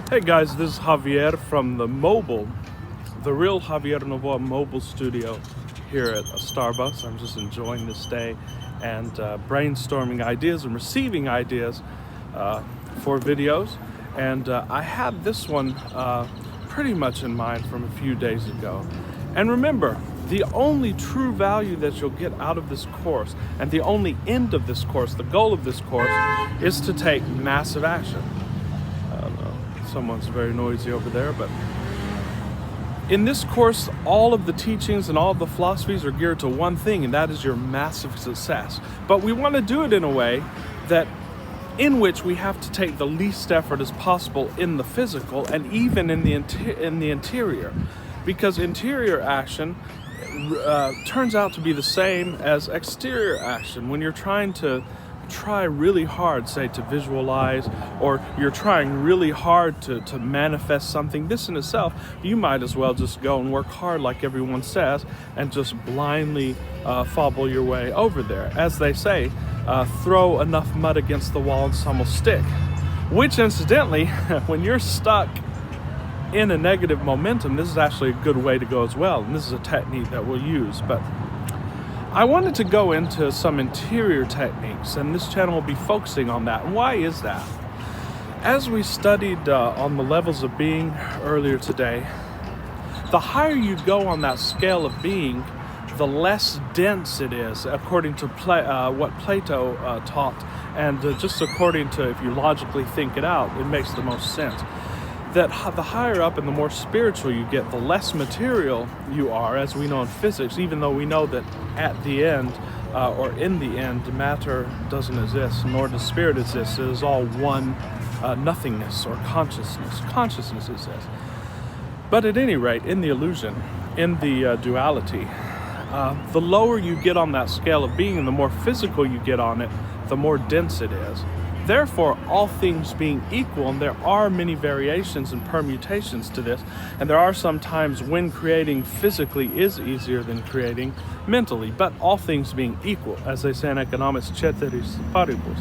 Hey guys, this is Javier from the real Javier Novoa mobile studio here at Starbucks. I'm just enjoying this day and brainstorming ideas and receiving ideas for videos. And I had this one pretty much in mind from a few days ago. And remember, the only true value that you'll get out of this course and the only end of this course, the goal of this course, is to take massive action. Someone's very noisy over there, but in this course, all of the teachings and all of the philosophies are geared to one thing, and that is your massive success. But we want to do it in a way that in which we have to take the least effort as possible in the physical and even in the interior, because interior action turns out to be the same as exterior action. When you're trying to really hard, say, to visualize, or you're trying really hard to manifest something, this in itself, you might as well just go and work hard like everyone says and just blindly fobble your way over there. As they say, throw enough mud against the wall and some will stick. Which incidentally, when you're stuck in a negative momentum, this is actually a good way to go as well. And this is a technique that we'll use. But I wanted to go into some interior techniques, and this channel will be focusing on that. And why is that? As we studied on the levels of being earlier today, the higher you go on that scale of being, the less dense it is, according to what Plato taught, and just according to, if you logically think it out, it makes the most sense. That the higher up and the more spiritual you get, the less material you are, as we know in physics, even though we know that at the end, or in the end, matter doesn't exist, nor does spirit exist. It is all one nothingness or consciousness. Consciousness exists. But at any rate, in the illusion, in the duality, the lower you get on that scale of being and the more physical you get on it, the more dense it is. Therefore, all things being equal, and there are many variations and permutations to this, and there are some times when creating physically is easier than creating mentally, but all things being equal, as they say in economics, ceteris paribus,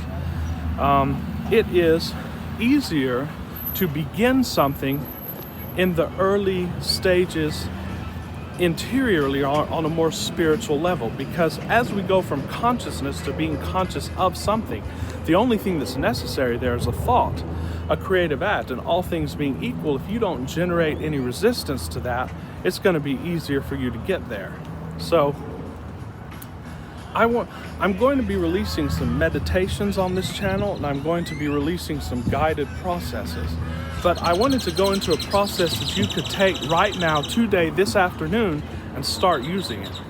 it is easier to begin something in the early stages interiorly on a more spiritual level, because as we go from consciousness to being conscious of something, the only thing that's necessary there is a thought, a creative act, and all things being equal, if you don't generate any resistance to that, it's going to be easier for you to get there. So I'm going to be releasing some meditations on this channel, and I'm going to be releasing some guided processes. But I wanted to go into a process that you could take right now, today, this afternoon, and start using it.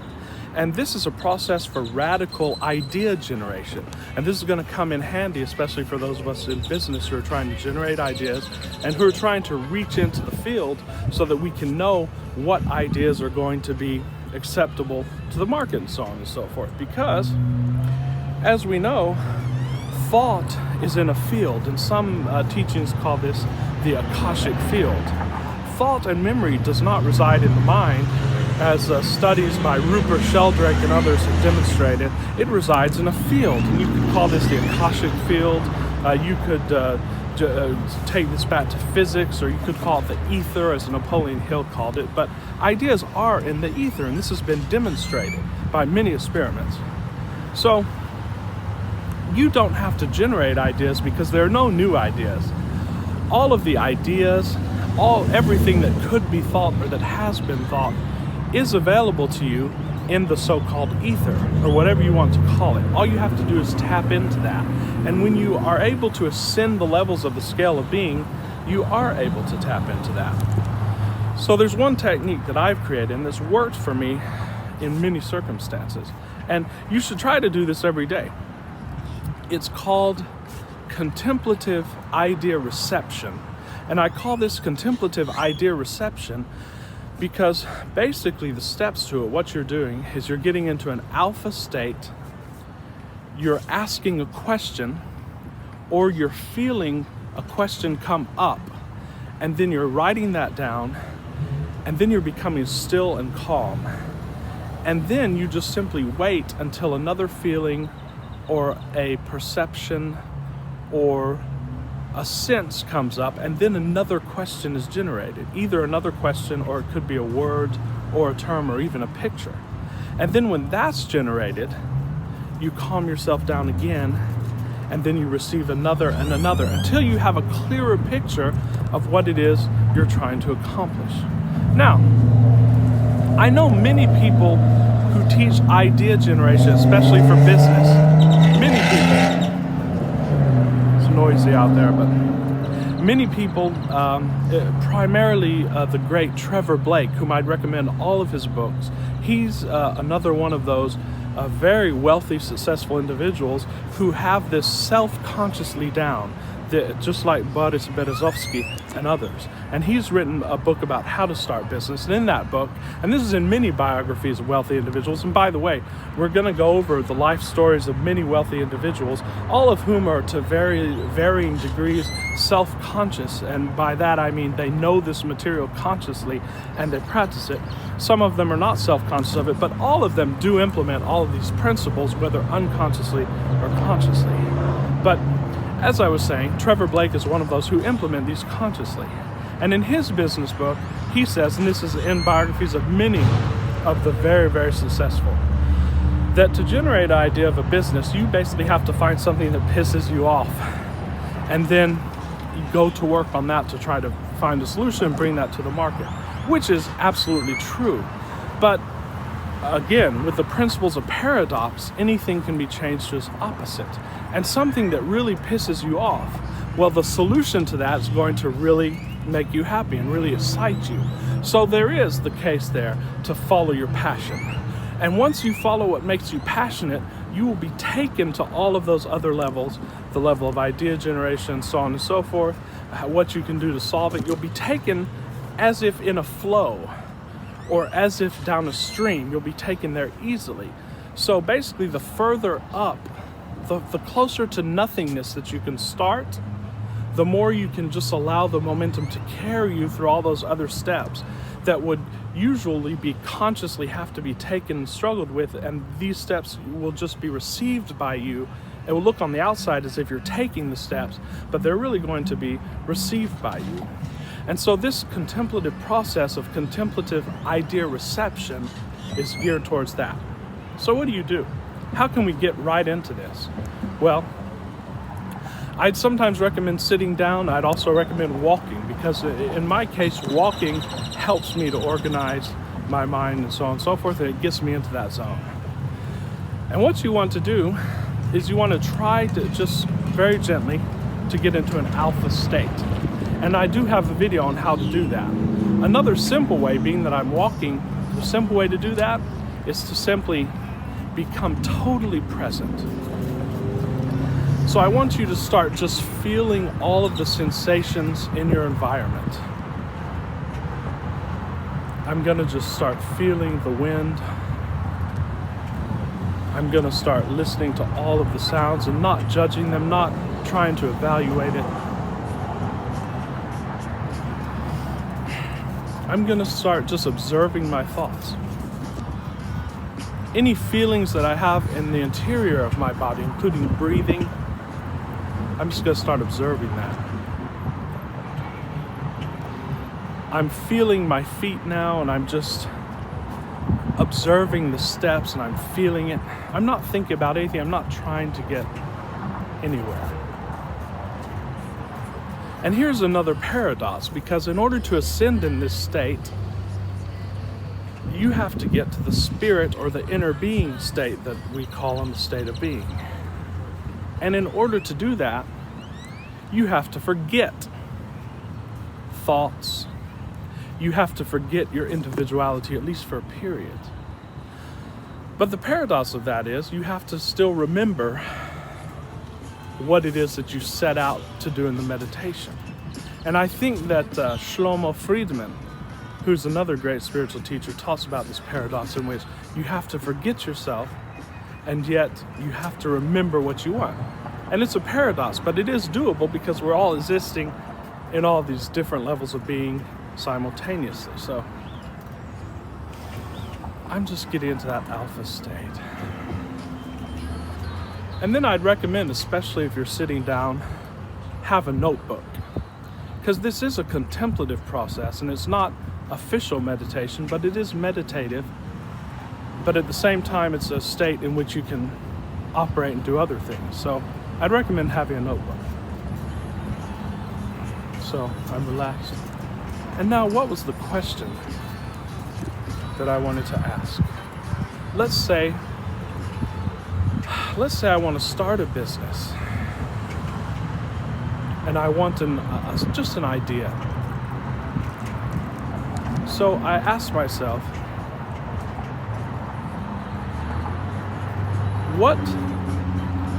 And this is a process for radical idea generation. And this is going to come in handy, especially for those of us in business who are trying to generate ideas and who are trying to reach into the field so that we can know what ideas are going to be acceptable to the market and so on and so forth. Because, as we know, thought is in a field, and some teachings call this the Akashic field. Thought and memory does not reside in the mind, as studies by Rupert Sheldrake and others have demonstrated. It resides in a field, and you could call this the Akashic field. You could take this back to physics, or you could call it the ether, as Napoleon Hill called it. But ideas are in the ether, and this has been demonstrated by many experiments. So you don't have to generate ideas, because there are no new ideas. All of the ideas, everything that could be thought or that has been thought is available to you in the so-called ether, or whatever you want to call it. All you have to do is tap into that. And when you are able to ascend the levels of the scale of being, you are able to tap into that. So there's one technique that I've created, and that's worked for me in many circumstances. And you should try to do this every day. It's called Contemplative Idea Reception. And I call this Contemplative Idea Reception because basically the steps to it, what you're doing is you're getting into an alpha state, you're asking a question, or you're feeling a question come up, and then you're writing that down, and then you're becoming still and calm. And then you just simply wait until another feeling or a perception or a sense comes up, and then another question is generated. Either another question, or it could be a word or a term or even a picture. And then when that's generated, you calm yourself down again, and then you receive another and another until you have a clearer picture of what it is you're trying to accomplish. Now, I know many people who teach idea generation, especially for business. Many people. It's noisy out there, but many people, primarily the great Trevor Blake, whom I'd recommend all of his books. He's another one of those very wealthy, successful individuals who have this self-consciously down, just like Boris Berezovsky and others. And he's written a book about how to start business. And in that book, and this is in many biographies of wealthy individuals, and by the way, we're going to go over the life stories of many wealthy individuals, all of whom are to varying degrees self-conscious. And by that I mean they know this material consciously and they practice it. Some of them are not self-conscious of it, but all of them do implement all of these principles, whether unconsciously or consciously. But as I was saying, Trevor Blake is one of those who implement these consciously. And in his business book, he says, and this is in biographies of many of the very, very successful, that to generate an idea of a business, you basically have to find something that pisses you off. And then you go to work on that to try to find a solution and bring that to the market, which is absolutely true. But again, with the principles of paradox, anything can be changed to its opposite. And something that really pisses you off, well, the solution to that is going to really make you happy and really excite you. So there is the case there to follow your passion. And once you follow what makes you passionate, you will be taken to all of those other levels, the level of idea generation, so on and so forth, what you can do to solve it. You'll be taken as if in a flow, or as if down a stream. You'll be taken there easily. So basically, the further up, the closer to nothingness that you can start, the more you can just allow the momentum to carry you through all those other steps that would usually be consciously have to be taken and struggled with, and these steps will just be received by you. It will look on the outside as if you're taking the steps, but they're really going to be received by you. And so this contemplative process of contemplative idea reception is geared towards that. So what do? How can we get right into this? Well, I'd sometimes recommend sitting down. I'd also recommend walking, because in my case, walking helps me to organize my mind and so on and so forth, and it gets me into that zone. And what you want to do is you want to try to just very gently to get into an alpha state. And I do have a video on how to do that. Another simple way, being that I'm walking, the simple way to do that is to simply become totally present. So I want you to start just feeling all of the sensations in your environment. I'm gonna just start feeling the wind. I'm gonna start listening to all of the sounds and not judging them, not trying to evaluate it. I'm gonna start just observing my thoughts. Any feelings that I have in the interior of my body, including breathing, I'm just gonna start observing that. I'm feeling my feet now, and I'm just observing the steps, and I'm feeling it. I'm not thinking about anything. I'm not trying to get anywhere. And here's another paradox, because in order to ascend in this state, you have to get to the spirit or the inner being state that we call the state of being. And in order to do that, you have to forget thoughts. You have to forget your individuality, at least for a period. But the paradox of that is you have to still remember what it is that you set out to do in the meditation. And I think that Shlomo Friedman, who's another great spiritual teacher, talks about this paradox in which you have to forget yourself, and yet you have to remember what you want. And it's a paradox, but it is doable, because we're all existing in all these different levels of being simultaneously. So I'm just getting into that alpha state. And then I'd recommend, especially if you're sitting down, have a notebook. Because this is a contemplative process, and it's not official meditation, but it is meditative. But at the same time, it's a state in which you can operate and do other things. So I'd recommend having a notebook. So I'm relaxed. And now, what was the question that I wanted to ask? Let's say I want to start a business, and I want just an idea. So I asked myself, what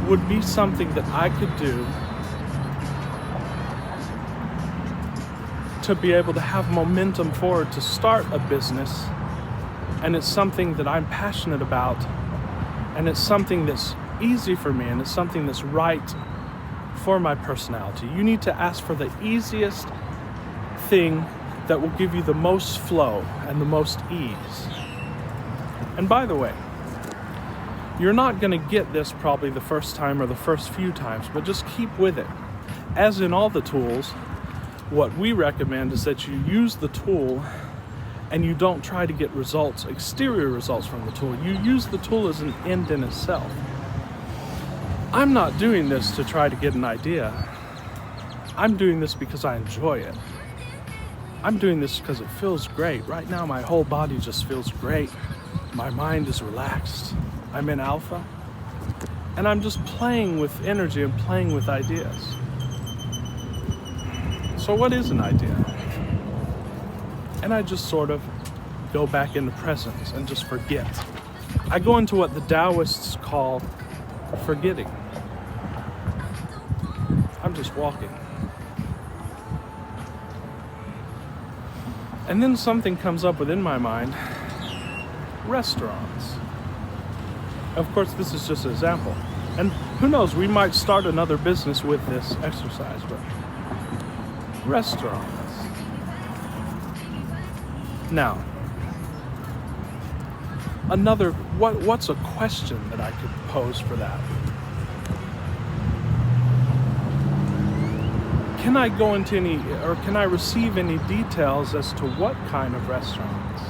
would be something that I could do to be able to have momentum forward to start a business, and it's something that I'm passionate about, and it's something that's easy for me, and it's something that's right for my personality. You need to ask for the easiest thing that will give you the most flow and the most ease. And by the way, you're not going to get this probably the first time or the first few times, but just keep with it. As in all the tools, what we recommend is that you use the tool and you don't try to get results, exterior results from the tool. You use the tool as an end in itself. I'm not doing this to try to get an idea. I'm doing this because I enjoy it. I'm doing this because it feels great. Right now, my whole body just feels great. My mind is relaxed. I'm in alpha. And I'm just playing with energy and playing with ideas. So what is an idea? And I just sort of go back into presence and just forget. I go into what the Taoists call forgetting. I'm just walking. And then something comes up within my mind. Restaurants. Of course, this is just an example. And who knows, we might start another business with this exercise, but restaurants. Now, what's a question that I could pose for that? Can I go into can I receive any details as to what kind of restaurants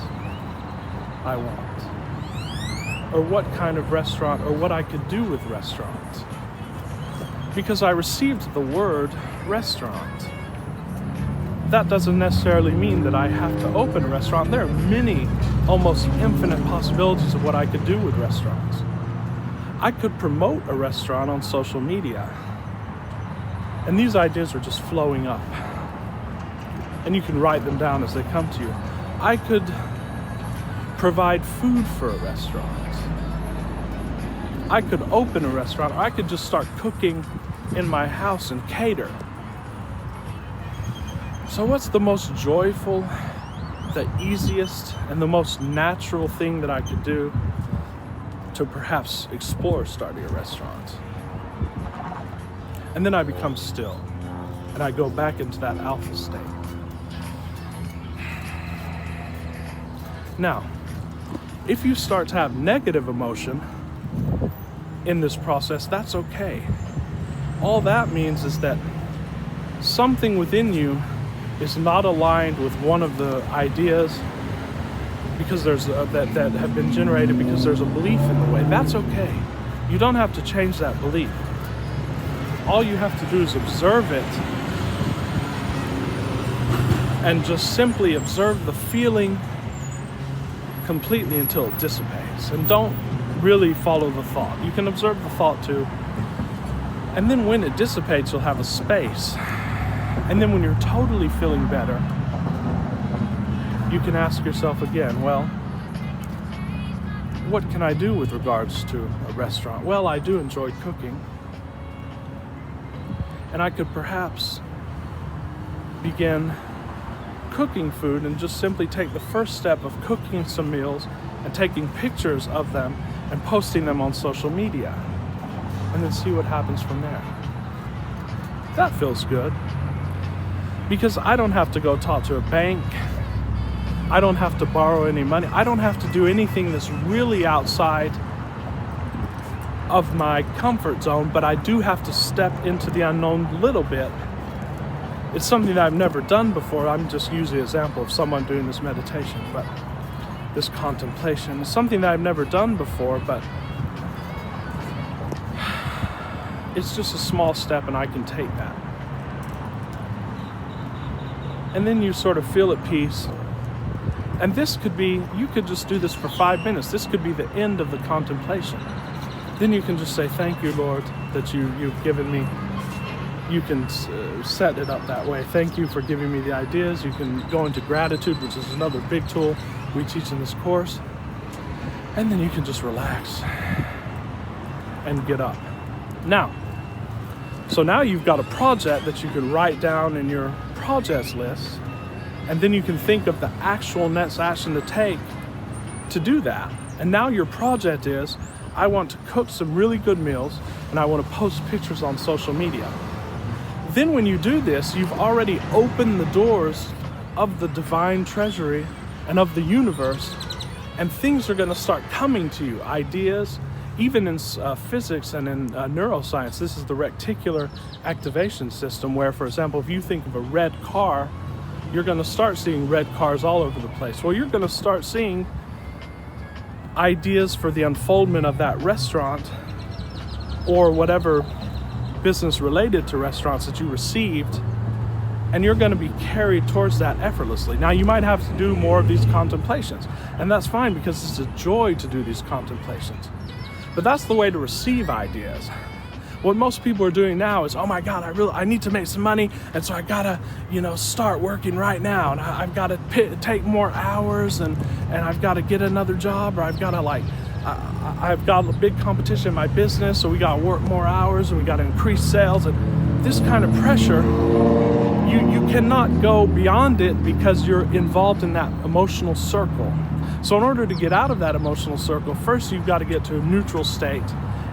I want? Or what kind of restaurant, or what I could do with restaurants? Because I received the word restaurant. That doesn't necessarily mean that I have to open a restaurant. There are many, almost infinite possibilities of what I could do with restaurants. I could promote a restaurant on social media. And these ideas are just flowing up. And you can write them down as they come to you. I could provide food for a restaurant. I could open a restaurant, or I could just start cooking in my house and cater. So what's the most joyful, the easiest, and the most natural thing that I could do to perhaps explore starting a restaurant? And then I become still, and I go back into that alpha state. Now, if you start to have negative emotion in this process, that's okay. All that means is that something within you is not aligned with one of the ideas because there's that have been generated because there's a belief in the way. That's okay. You don't have to change that belief. All you have to do is observe it and just simply observe the feeling completely until it dissipates. And don't really follow the thought. You can observe the thought too. And then when it dissipates, you'll have a space. And then when you're totally feeling better, you can ask yourself again, well, what can I do with regards to a restaurant? Well, I do enjoy cooking. And I could perhaps begin cooking food and just simply take the first step of cooking some meals and taking pictures of them and posting them on social media, and then see what happens from there. That feels good, because I don't have to go talk to a bank. I don't have to borrow any money. I don't have to do anything that's really outside of my comfort zone, but I do have to step into the unknown a little bit. It's something that I've never done before. I'm just using an example of someone doing this meditation, but this contemplation is something that I've never done before, but it's just a small step and I can take that. And then you sort of feel at peace. And this could be, you could just do this for 5 minutes. This could be the end of the contemplation. Then you can just say, thank you, Lord, that you've given me. You can set it up that way. Thank you for giving me the ideas. You can go into gratitude, which is another big tool we teach in this course. And then you can just relax and get up. Now you've got a project that you can write down in your projects list, and then you can think of the actual next action to take to do that. And now your project is, I want to cook some really good meals and I want to post pictures on social media. Then when you do this, you've already opened the doors of the divine treasury and of the universe, and things are going to start coming to you. Ideas, even in physics and in neuroscience, this is the reticular activation system, where, for example, if you think of a red car, you're going to start seeing red cars all over the place. Well, you're going to start seeing ideas for the unfoldment of that restaurant or whatever business related to restaurants that you received, and you're going to be carried towards that effortlessly. Now, you might have to do more of these contemplations, and that's fine, because it's a joy to do these contemplations. But that's the way to receive ideas. What most people are doing now is, oh my God, I need to make some money, and so I gotta, start working right now, and I've got to take more hours, and I've got to get another job, or I've got to I've got a big competition in my business, so we got to work more hours, and we got to increase sales, and this kind of pressure, you cannot go beyond it because you're involved in that emotional circle. So in order to get out of that emotional circle, first you've got to get to a neutral state,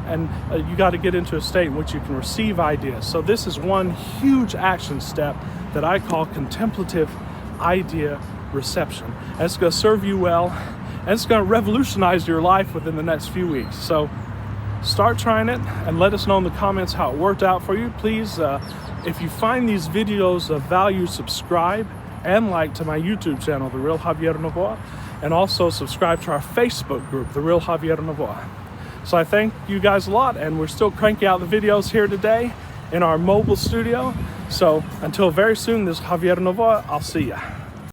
and you got to get into a state in which you can receive ideas. So this is one huge action step that I call contemplative idea reception. And it's going to serve you well, and it's going to revolutionize your life within the next few weeks. So start trying it and let us know in the comments how it worked out for you. Please, if you find these videos of value, subscribe and like to my YouTube channel, The Real Javier Novoa, and also subscribe to our Facebook group, The Real Javier Novoa. So I thank you guys a lot, and we're still cranking out the videos here today in our mobile studio. So until very soon, this is Javier Novoa. I'll see ya.